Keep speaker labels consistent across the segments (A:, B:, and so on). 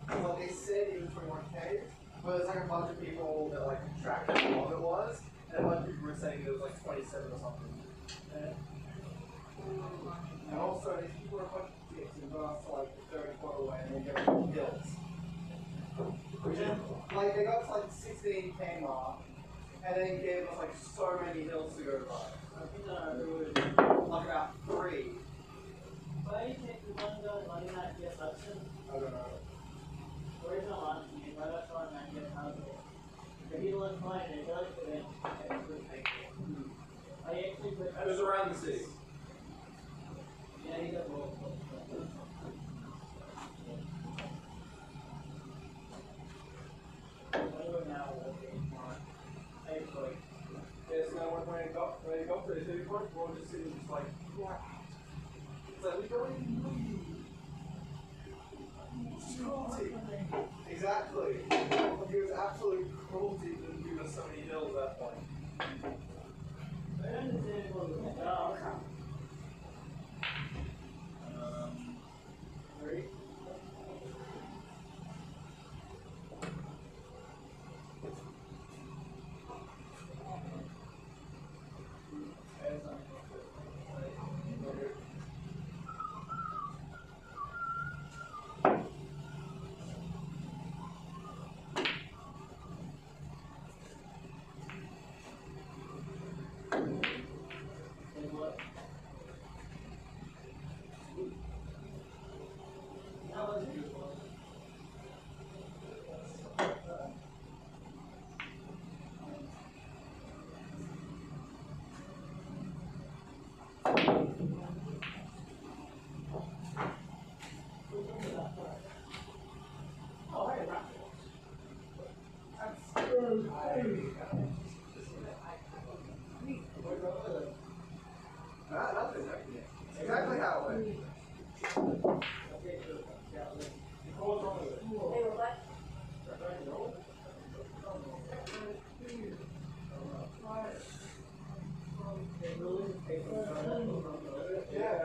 A: Well, they said it was 21K, but there's like a bunch of people that like tracked how long it was, and a bunch of people were saying it was like 27 or something. And also, these people are a bunch of dicks and got us to like the 30 foot away and then get hills. Like they got to like 16K mark, and then gave us like so many hills to go by. Like about 3.
B: Why do you think the one guy running that get Hudson?
A: I don't know.
B: Where is the launch team? Why that's on that get Hudson? If he looks fine, it does for them. I actually put.
A: It was around the city.
B: Yeah, he does roll.
A: Yes, now when it got to the city point, we're all just sitting just like, yeah. It's like, we don't even need cruelty. Exactly. Like, it was absolute cruelty to give us so many hills at that point.
B: I understand what was oh,
A: Three. Exactly how it went. What's wrong with it?
C: Hey, what?
A: Yeah.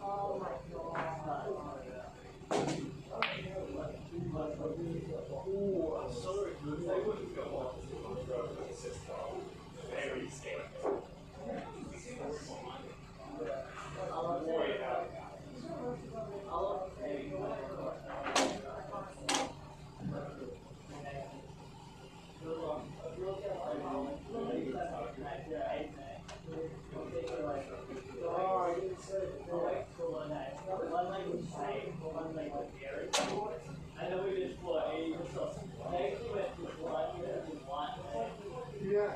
C: Oh my god.
A: Ooh, I'm sorry.
D: Very scary.
B: I know we did 480 or so. I actually went to 401.
A: Yeah.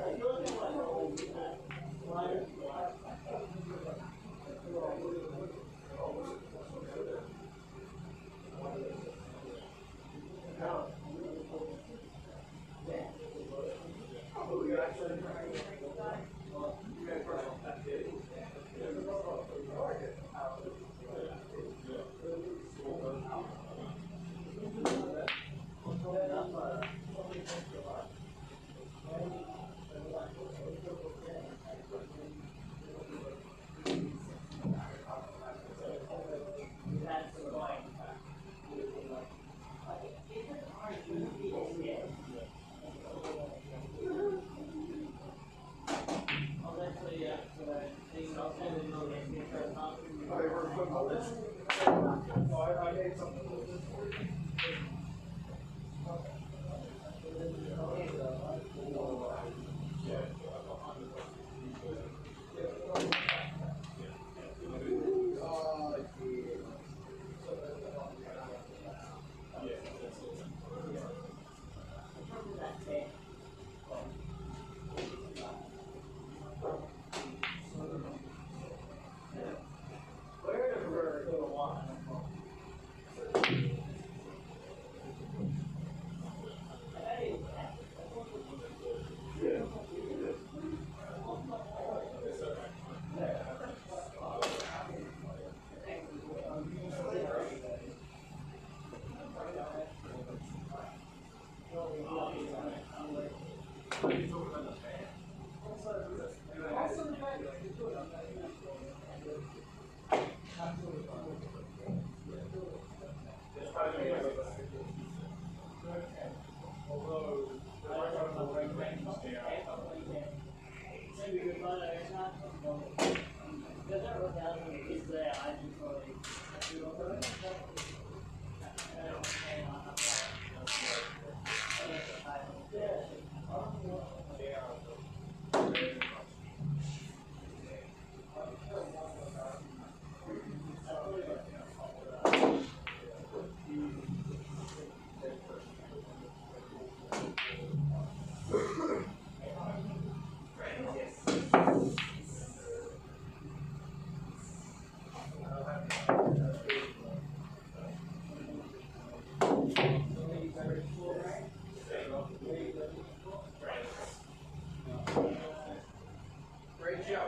A: Great job.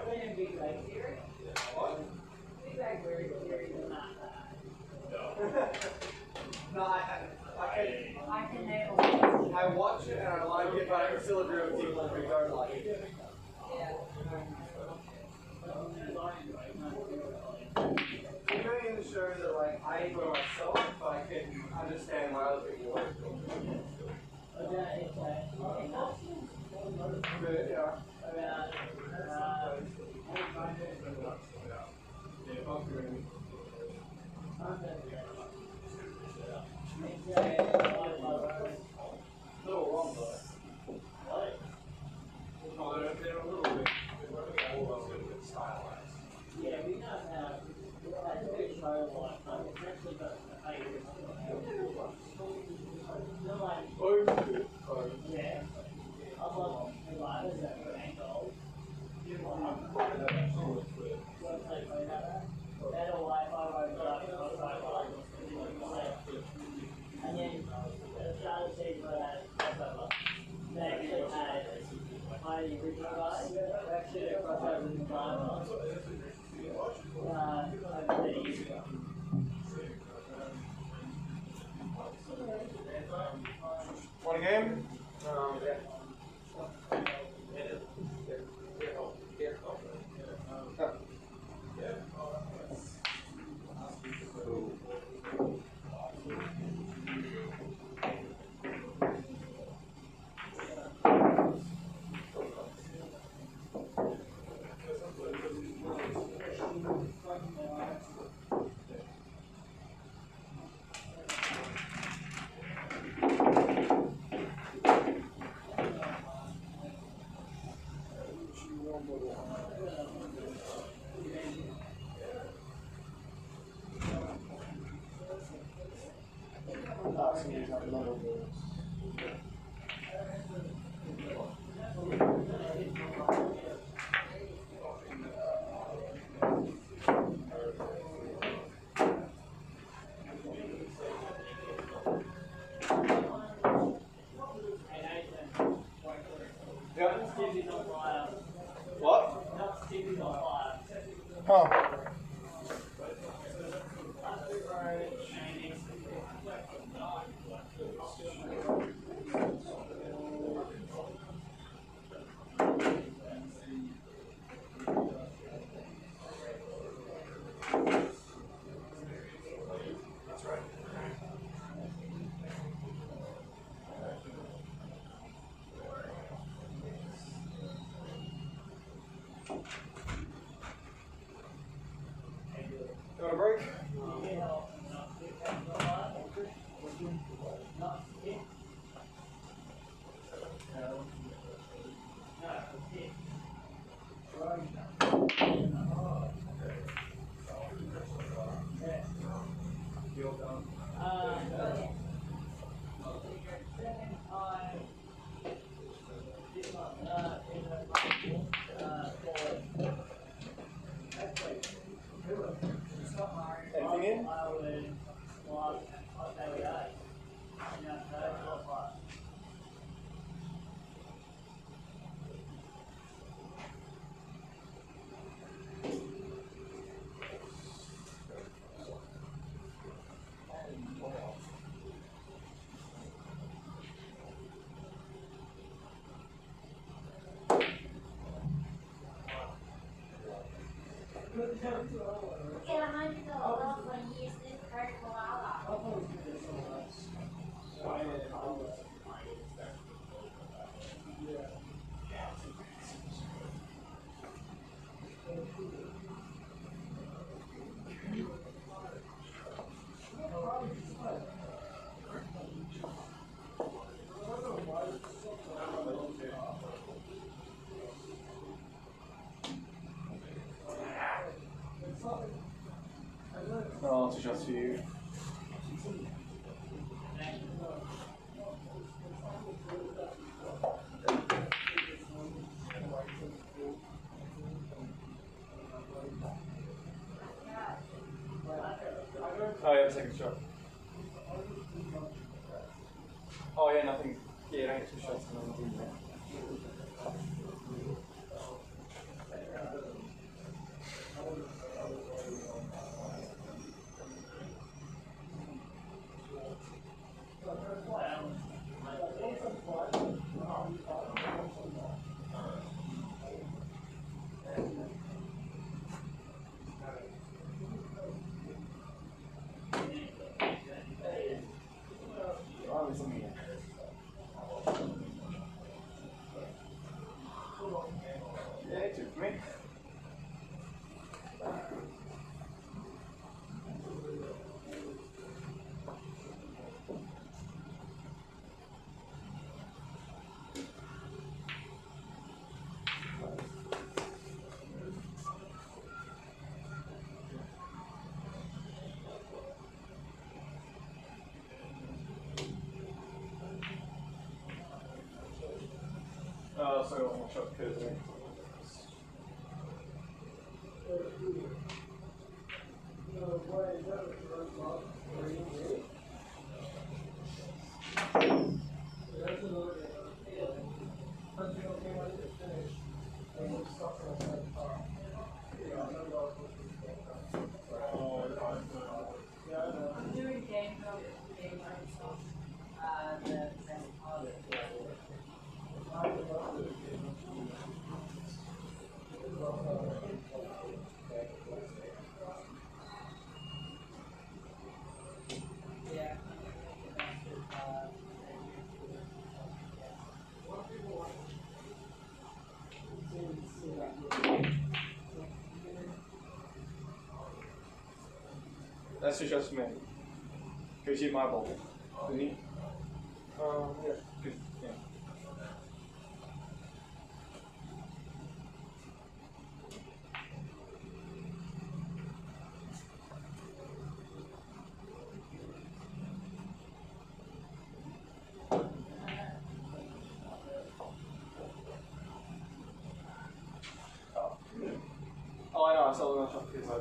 A: No, I watch it and I like it, but I can still agree with people who don't like it. It's really in the show that like I enjoy myself, but I can understand why other people like it. But yeah. Little wrong though. No, they're a little bit stylized.
B: Yeah, we don't have a big show like that. It's actually got a yeah. I love the lighters that were angled. That all like I wrote up and then the starter season for that crossover, they actually had my original guys, they actually had crossover in the time over 30 years ago.
A: Want a game? Yeah. What? Huh. Got a break? Anything in?
C: shots for you. Oh yeah, second shot. Oh yeah, nothing. Yeah, you don't get 2 shots and then do that. Yeah, 2 for me. So one more shot because that's 2 shots for me. Goes you my ball. Didn't he? Yeah. Good. Yeah. Oh, I know. I saw the shot because I.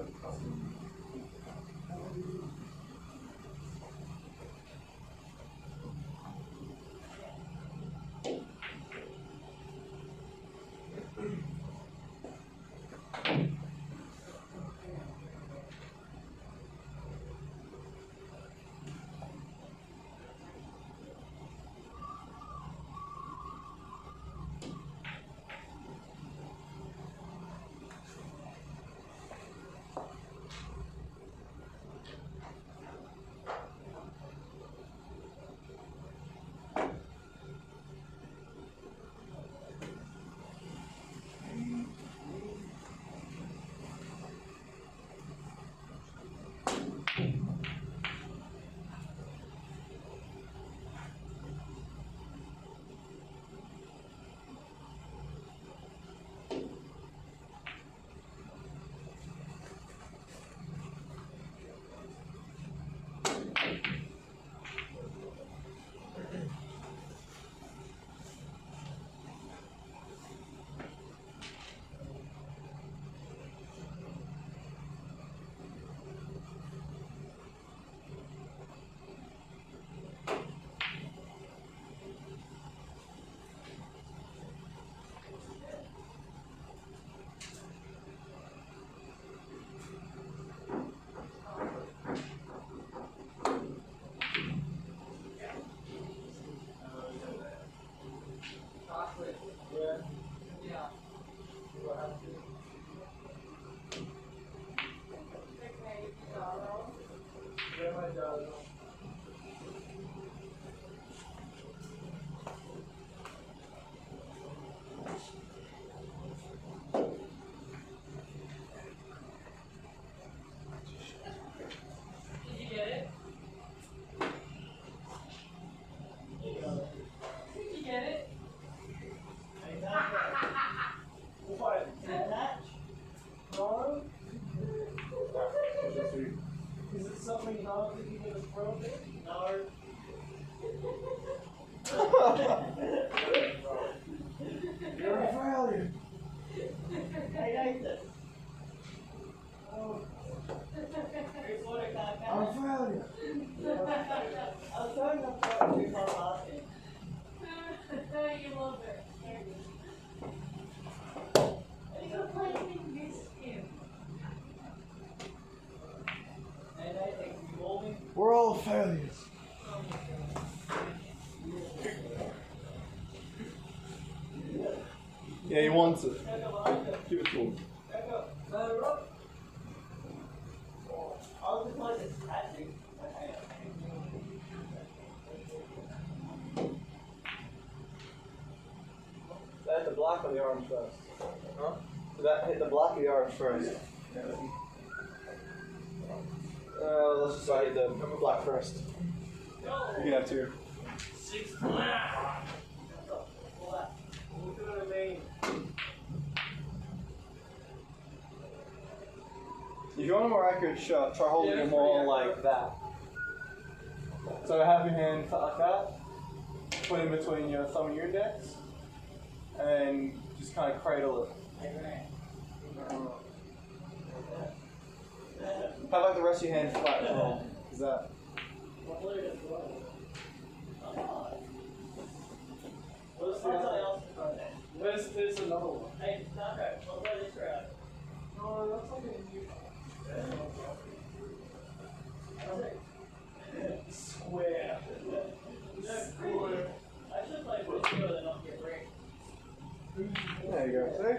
A: You're a failure.
B: Hey, Nathan. It's water can't
A: I'm a failure.
B: I was trying to talk to you while asking.
E: You love it. You're playing this game.
B: Hey, Nathan, can you hold me?
A: We're all failures. Yeah, he wants it. Give it to him.
B: I was just like this catching.
C: That hit the black or the orange first? Huh? Did that hit the black or the orange first? Let's just say the black first. You can have two.
B: 6 black.
C: Look at what I mean. If you want a more accurate shot, try holding it more like that. So have your hand like that, put it in between your thumb and your index, and then just kind of cradle it. How about the rest of your hand flat as well? Is that?
A: There's another one.
B: Hey, Sandro, what about this round?
A: Oh, that's like a new square.
B: Square. I should play with you and not get wrecked.
C: There you go. See?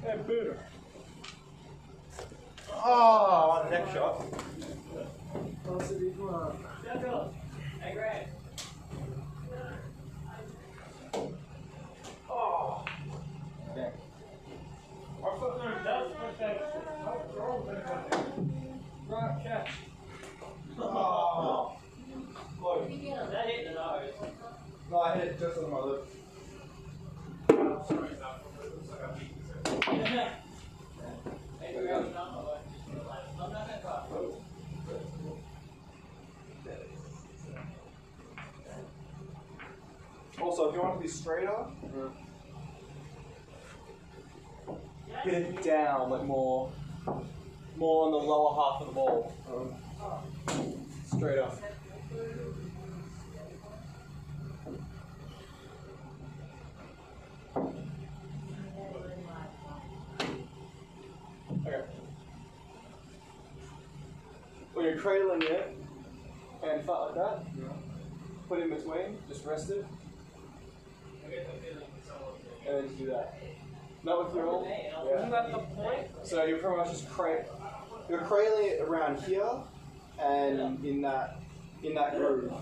C: Hey, Buddha. Oh, next shot.
A: That's a big one.
B: Hey, Grant.
C: Oh. Dang.
A: Right, catch.
C: Oh. Look.
B: That hit the nose.
C: No, I hit it just on my lip.
B: Hey, we got another one. I'm not gonna try.
C: Also, if you want to be straighter, get it down, like more on the lower half of the ball. Straight up. Okay. When you're cradling it, and flat like that, put it in between, just rest it, and then just do that. Not with your old. Yeah.
A: Isn't that the point?
C: So you're pretty much just you're cradling it around here, and in that groove.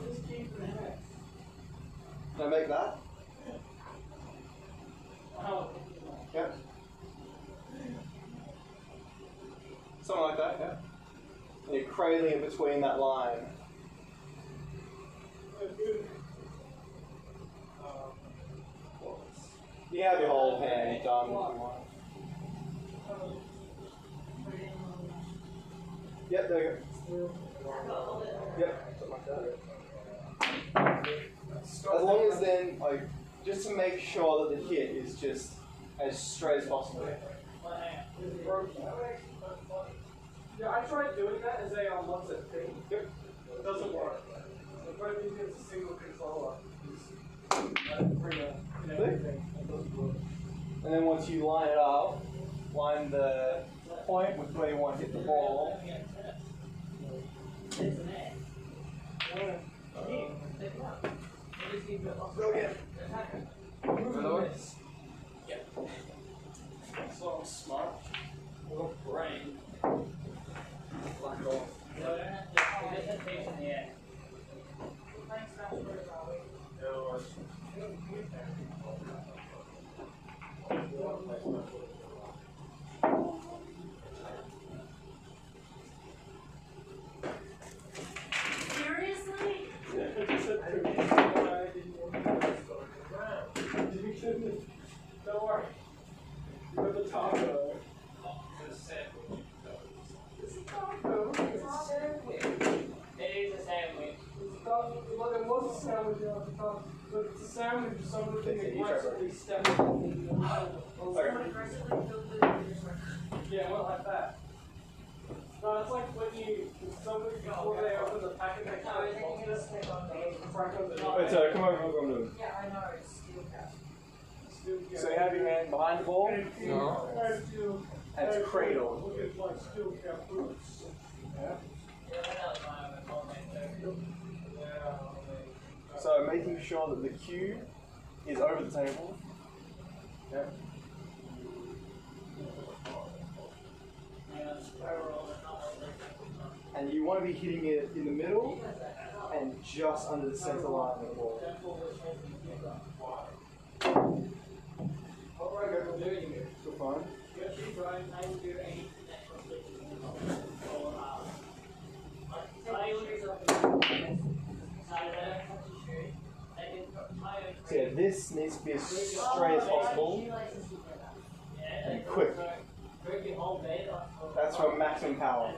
C: Can I make that? Yep. Something like that, yeah. And you're cradling it between that line. You have your whole hand done if you want. Yep, there you go. Yep, something like that. As long as then, like, just to make sure that the hit is just as straight as possible.
A: Yeah, I tried doing that as a one-set thing.
C: Yep.
A: It doesn't work. The point is it's a single controller. Bring it in everything. It doesn't work.
C: And then once you line it up, line the point with where you want to hit the ball. Go again.
A: Another one?
C: Yeah. taco.
A: It's a taco. It's a sandwich.
B: It is a sandwich.
A: It's a taco. Well, it was a sandwich at the time, but it's a sandwich with somebody aggressively stepping in the middle. Yeah, well, like that. No, it's like when somebody before they open the packet, they kind of crack on the
C: Wait, so come over.
E: Yeah, I know, it's steel cap.
C: So you have your hand behind the ball,
A: No.
C: and it's cradled.
A: Look at like steel cap boots. Yeah.
C: So making sure that the cue is over the table. Yeah. And you want to be hitting it in the middle and just under the center line of the ball. Still fine. So yeah, this needs to be as straight as possible and quick. That's for maximum power.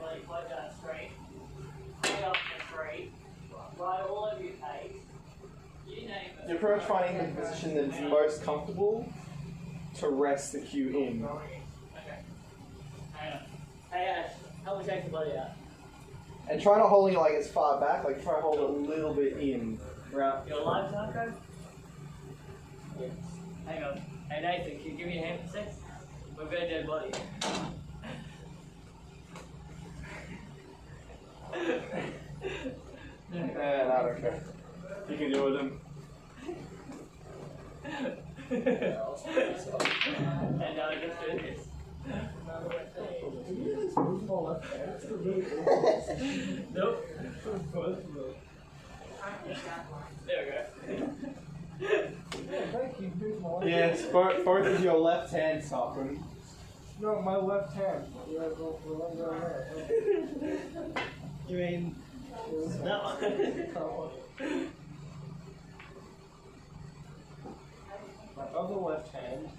C: You're pretty much finding the position that's most comfortable to rest the cue in.
B: Hey Ash, help me take the body out.
C: And try not holding it like as far back, like try to hold it a little bit in. Right.
B: Your live taco? Hang on. Hey Nathan, can you give me a hand for a sec? We've got a dead body.
C: And I don't care. You can deal with them.
B: And now I just do this. Nope. There we go.
C: Yes, both of your left hands, Tarquin.
A: No, my left hand. You gotta go for the one down there.
B: You mean that one?
A: My other left hand.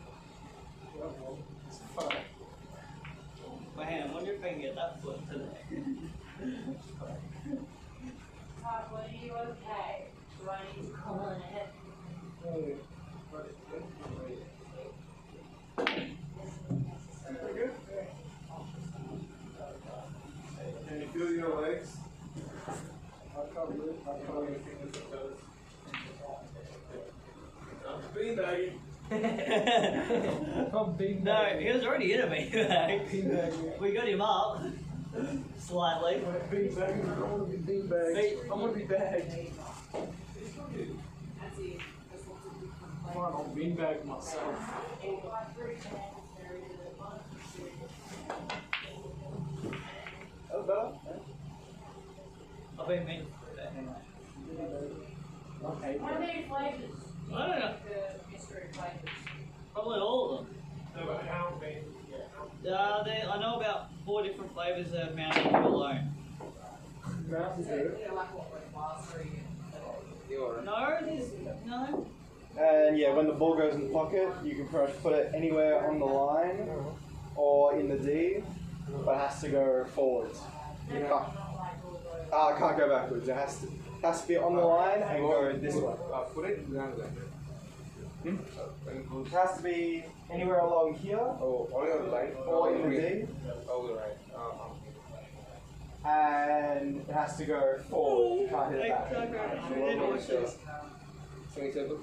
A: It's fine.
B: Well, hang on, I wonder if I can get that foot today.
E: Todd, are you okay? Do I need to call in ahead?
A: Hey, can you feel your legs? I'll cover it. I'll cover your fingers and toes. I'm beanbagging. I'm beanbagging.
B: No, he was already in a beanbag.
A: Beanbagging.
B: We got him up. Slightly.
A: I'm beanbagging. I want to be beanbagged. I want to be bagged. Come on, I'll beanbag myself.
C: That was better.
B: I've been mean.
A: Okay.
E: What are their flavors?
B: I don't know.
E: The mystery flavors.
B: Probably all of them. I know about 4 different flavors of Mountain Dew alone.
A: Mountain Dew.
E: Yeah, like what, like raspberry and
B: No, there's no.
C: And yeah, when the ball goes in the pocket, you can pretty much put it anywhere on the line or in the D, but it has to go forwards. You can't, it can't go backwards. It has to be on the line and go this way.
A: Put it down there.
C: It has to be anywhere along here
F: Oh, only on the line?
C: or in the D,
F: Oh, right.
C: and it has to go forward. You can't hit it back.
F: Semicircle?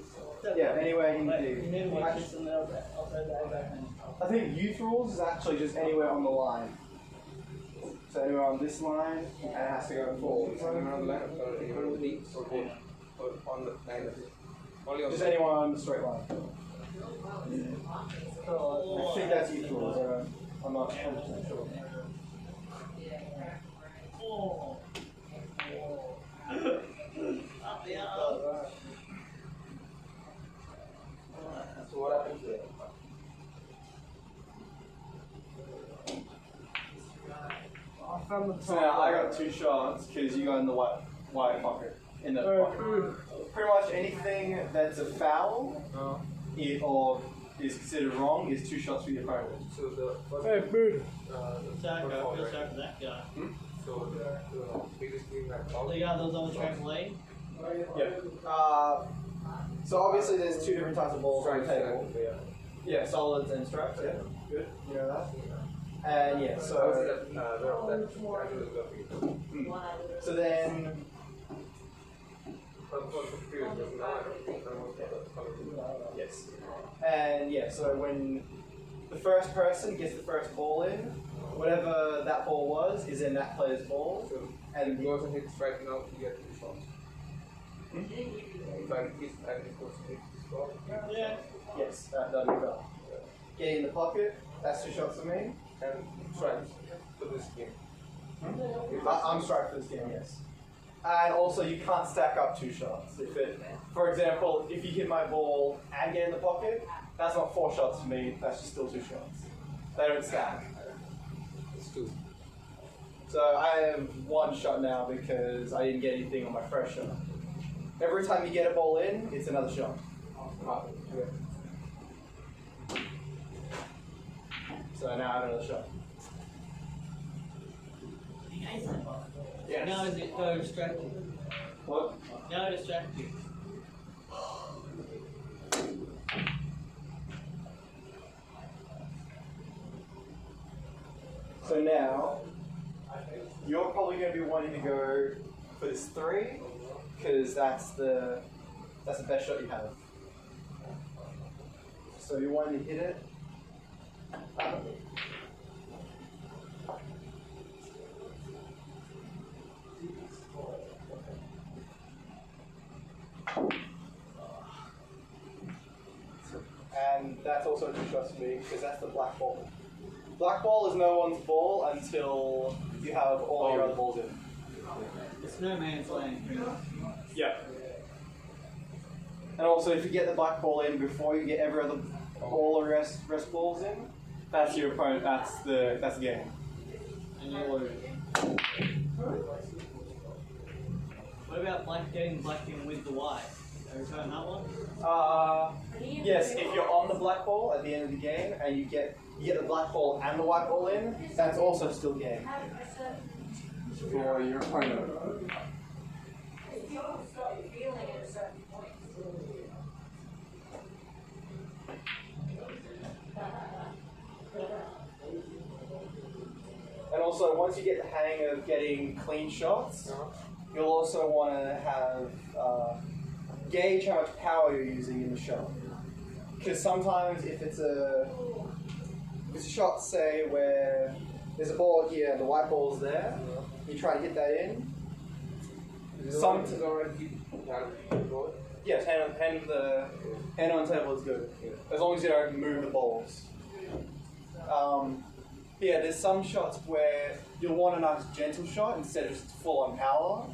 C: Yeah, anywhere in the
B: You need to
C: D.
B: watch this and then I'll throw that back in.
C: I think youth rules is actually just anywhere on the line. So anywhere on this line, and it has to go forward.
F: It's only on the line, or even on the D, or both? Or on the line? Only on
C: Just
F: the
C: anyone on the straight line. I think that's youth rules. I'm not 100% sure.
B: Oh. Up the arm.
F: So what happens there?
A: I found the
C: So now I got 2 shots because you got in the white pocket. In the pocket. Pretty much anything that's a foul or is considered wrong is 2 shots for your opponent.
F: So the first
C: Hey, dude.
B: Sorry,
F: first
B: I
F: ball,
B: feel
F: right?
B: sorry for that guy.
F: So the biggest thing that
B: So you got those on the trampoline?
C: Yeah. So obviously there's 2 different types of balls on the table.
F: Yeah.
C: Yeah, solids and stripes. Yeah, good. You know that. And yeah,
F: So
C: so then yes, and yeah, so when the first person gets the first ball in, whatever that ball was is in that player's ball,
F: and
C: and
F: he goes and hits right now, you get 2 shots. If I hit and it goes to hit this ball,
B: Yeah.
C: yes, that'll be well. Get in the pocket. That's 2 shots for me.
F: and strikes for this game.
C: I'm strike for this game, yes. And also, you can't stack up 2 shots. If it, for example, if you hit my ball and get in the pocket, that's not 4 shots for me. That's just still 2 shots. They don't stack.
F: It's 2.
C: So I have 1 shot now because I didn't get anything on my first shot. Every time you get a ball in, it's another shot.
F: Yeah.
C: So now I have another shot. Yes.
B: Now is it so distracting?
C: What?
B: Now distracting.
C: So now, you're probably going to be wanting to go for this 3, because that's the best shot you have. So you want to hit it. And that's also 2 shots for me, because that's the black ball. Black ball is no one's ball until you have all your other balls in.
B: It's no man's land.
C: Yeah. And also, if you get the black ball in before you get all the rest balls in, that's your opponent. That's the game.
B: And you lose. What about getting black in with the white? Have you tried that one?
C: Yes. If you're on the black ball at the end of the game and you get the black ball and the white ball in, that's also still game for your opponent. And also, once you get the hang of getting clean shots, you'll also want to have gauge how much power you're using in the shot. Because sometimes if it's a shot, say, where there's a ball here and the white ball's there, you try to hit that in. Yes, hand on table is good, as long as you don't move the balls. Yeah, there's some shots where you'll want a nice gentle shot instead of just full on power,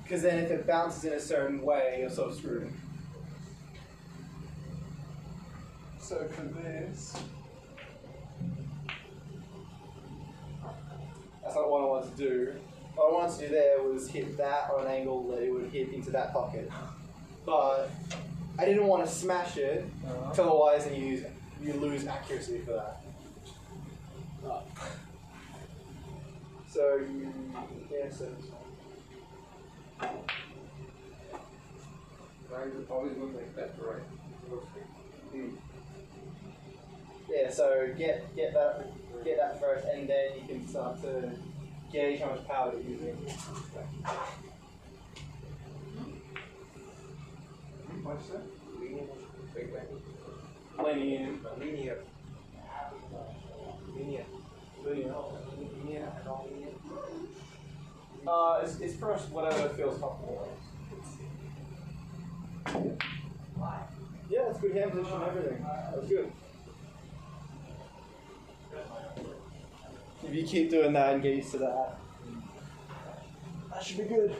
C: because then if it bounces in a certain way, you're sort of screwed. So for this, that's not what I wanted to do. What I wanted to do there was hit that on an angle that it would hit into that pocket. But I didn't want to smash it, because otherwise you lose accuracy for that. So so
F: always look like that, right?
C: yeah, so get that first, and then you can start to gauge how much power you're using. What's that? Linear. It's pretty much whatever feels comfortable. Yeah, it's good hand position and everything. That's good. If you keep doing that and get used to that, that should be good.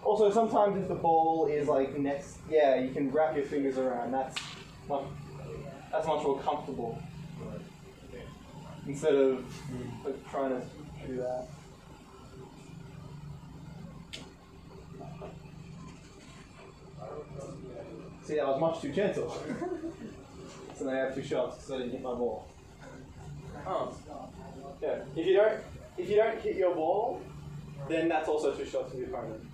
C: Also, sometimes if the ball is like next, yeah, you can wrap your fingers around. That's much more comfortable instead of like, trying to do that. See, that was much too gentle. So then I have 2 shots because I didn't hit my ball.
F: Oh.
C: Yeah. If you don't hit your ball, then that's also 2 shots for the opponent.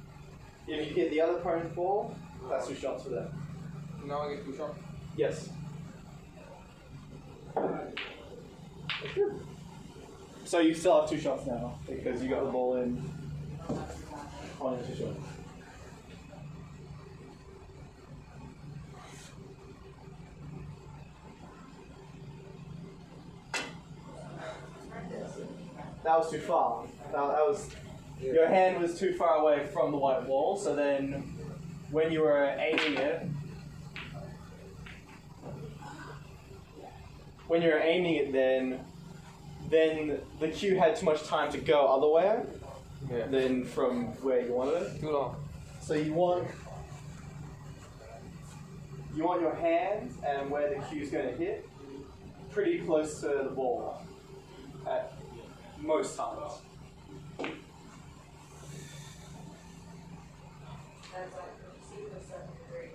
C: If you hit the other opponent's ball, that's 2 shots for them.
F: Now I get 2 shots.
C: Yes. So you still have 2 shots now because you got the ball in on your 2 shots. That was too far. That was your hand was too far away from the white ball. So then, when you were aiming it, then the cue had too much time to go other way than from where you wanted it.
F: Too long.
C: So you want your hands and where the cue's going to hit pretty close to the ball at most times.
E: That's like super 7th grade.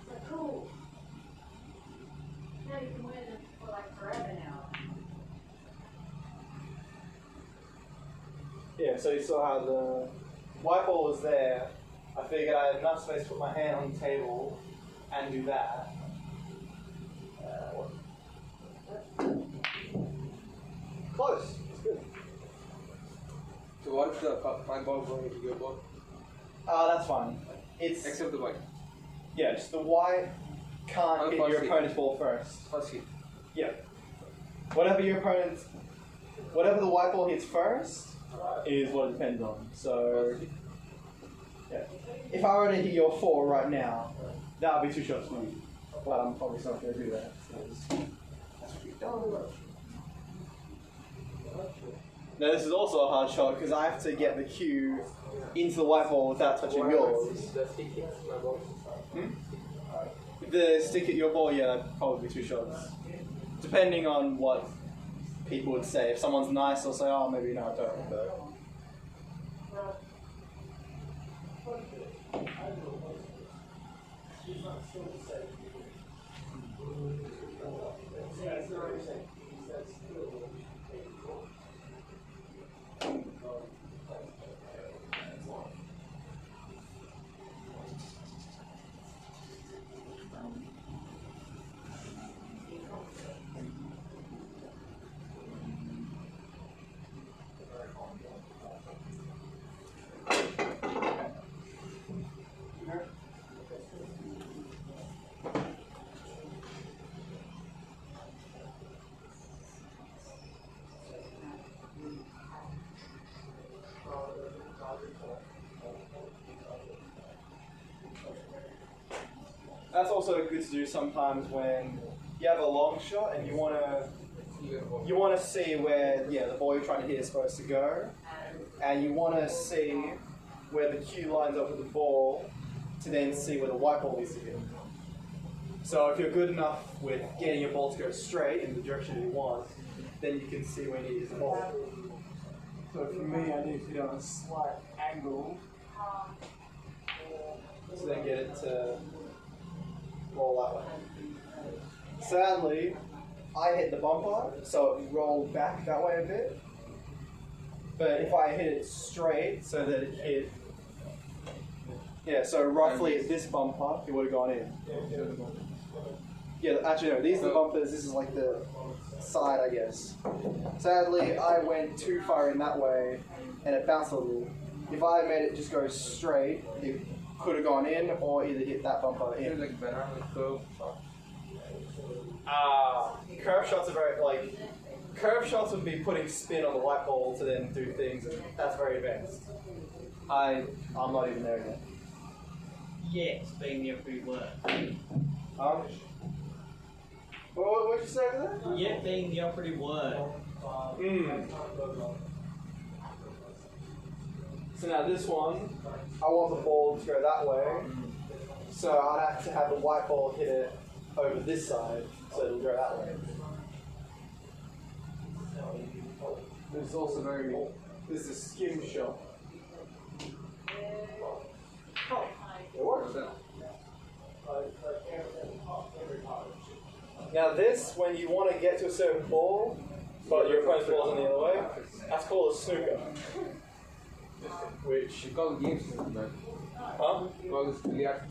E: That's cool. Now you can win it for like forever now.
C: Yeah, so you saw how the white ball was there. I figured I had enough space to put my hand on the table and do that. Close. It's good.
F: So what if my ball going into your ball?
C: That's fine. It's
F: Except the white.
C: yeah, just the white can't hit your
F: First hit.
C: opponent's ball first.
F: First hit.
C: Yeah. Whatever the white ball hits first is what it depends on. So, yeah. If I were to hit your 4 right now, that would be 2 shots for me. But I'm probably not going to do that. That's what we've done. Now this is also a hard shot because I have to get the cue into the white ball without touching yours.
F: The stick hits my ball.
C: If the stick at your ball, yeah, that'd probably be 2 shots. Depending on what people would say. If someone's nice, they'll say, oh, maybe no, I don't. But that's also good to do sometimes when you have a long shot and you want to see where the ball you're trying to hit is supposed to go, and you want to see where the cue lines up with the ball to then see where the white ball is to hit. So if you're good enough with getting your ball to go straight in the direction you want, then you can see when you hit the ball. So for me, I need to hit on a slight angle to then get it to roll that way. Sadly, I hit the bumper, so it rolled back that way a bit. But if I hit it straight, so that it hit, so roughly at this bumper, it would have gone in. Yeah, actually no, these are the bumpers, this is like the side, I guess. Sadly, I went too far in that way, and it bounced a little. If I made it just go straight, it could have gone in, or either hit that bumper in.
F: Like banana curve shot.
C: Curve shots are curve shots would be putting spin on the white ball to then do things, and that's very advanced. I'm not even there yet.
B: Yes, being the every word.
C: What'd you say over there?
B: Yet being the operative word.
C: So now this one, I want the ball to go that way, so I'd have to have the white ball hit it over this side, so it'll go that way. This is also this is a skim shot. It works.
F: Then.
C: Now this, when you want to get to a certain ball, but your opponent's ball's on the other way, that's called a snooker. Which,
F: You call games, man.
C: huh?
F: You call this billiard.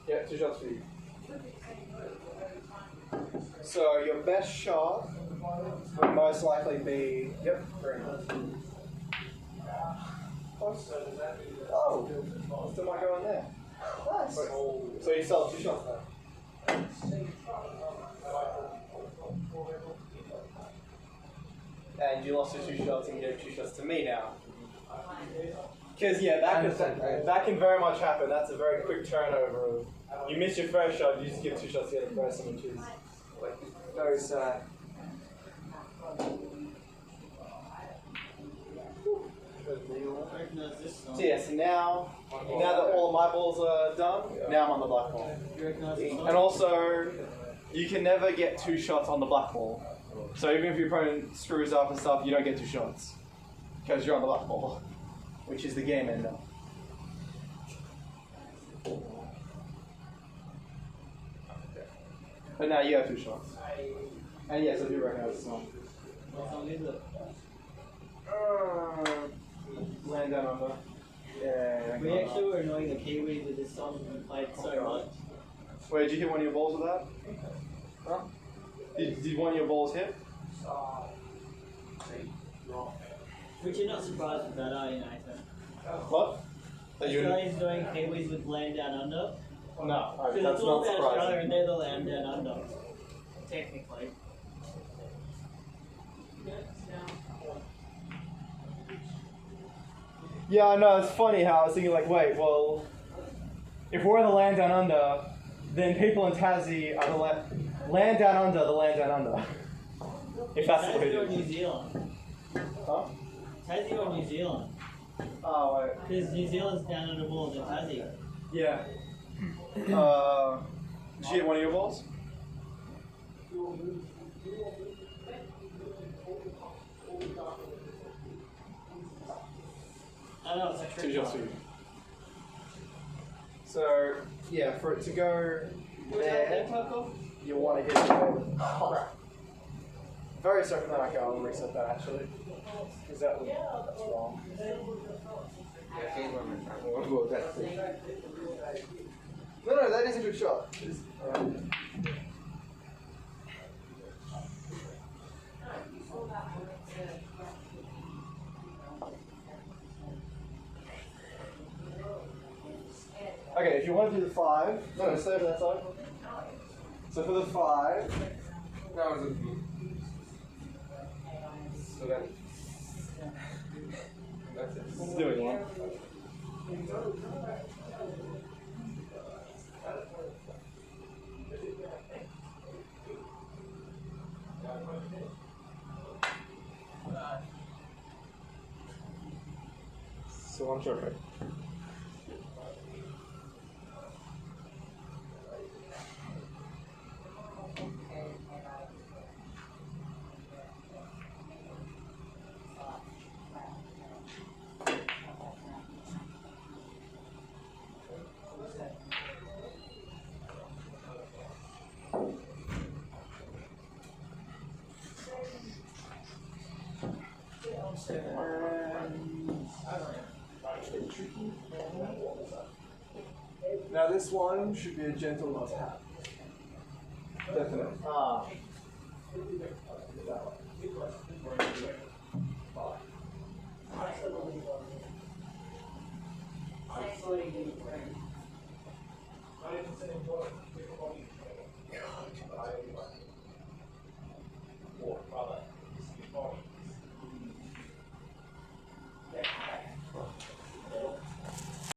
C: Yeah, 2 shots for you. So your best shot would most likely be. Yep, very nice. Oh, still might go in there. Nice. So you still have 2 shots now. And you lost your 2 shots and gave 2 shots to me now. Because yeah, that can very much happen. That's a very quick turnover. You miss your first shot, you just give 2 shots to the other person, which is like very sad. So yeah, so now that all of my balls are done, now I'm on the black ball. And also, you can never get 2 shots on the black ball. So even if your opponent screws up and stuff, you don't get 2 shots. Because you're on the black ball, which is the game ender. But now you have 2 shots. And yes, I do recognize the song.
B: What song is it?
C: Land Down Under. Yeah.
B: We actually were annoying the Kiwis with this song we played so much.
C: Wait, did you hit one of your balls with that? Huh? Did one of your balls hit?
B: Which you're not surprised with that, are you, Nathan?
C: What? That you
B: Australia's doing Kiwis with Land Down Under.
C: No,
B: Because
C: that's
B: it's all
C: not
B: about Australia
C: surprising.
B: and they're the Land Down Under. Technically.
C: Yeah, I know, it's funny how I was thinking like, wait, well, if we're the Land Down Under, then people in Tassie are the Land Down Under, the Land Down Under. If that's what it
B: Tassie or
C: is.
B: New Zealand?
C: Huh?
B: Tassie or New Zealand?
C: Oh, wait.
B: Because New Zealand's down under more than Tassie.
C: Yeah. Did you hit one of your balls?
B: I know it's a trick.
C: 2 shots for you. So, yeah, for it to go there, you want to hit it there. Oh, crap. Very certain that I can. I'll reset that actually. Because that's wrong.
F: Yeah, change one minute. I want to go that way.
C: No, that is a good shot. Okay, if you want to do the 5, no, stay over that side. So for the 5,
F: Now it's a so then. That's it.
C: let's do it one. So one short right. Now this one should be a gentle tap. Definitely. Ah.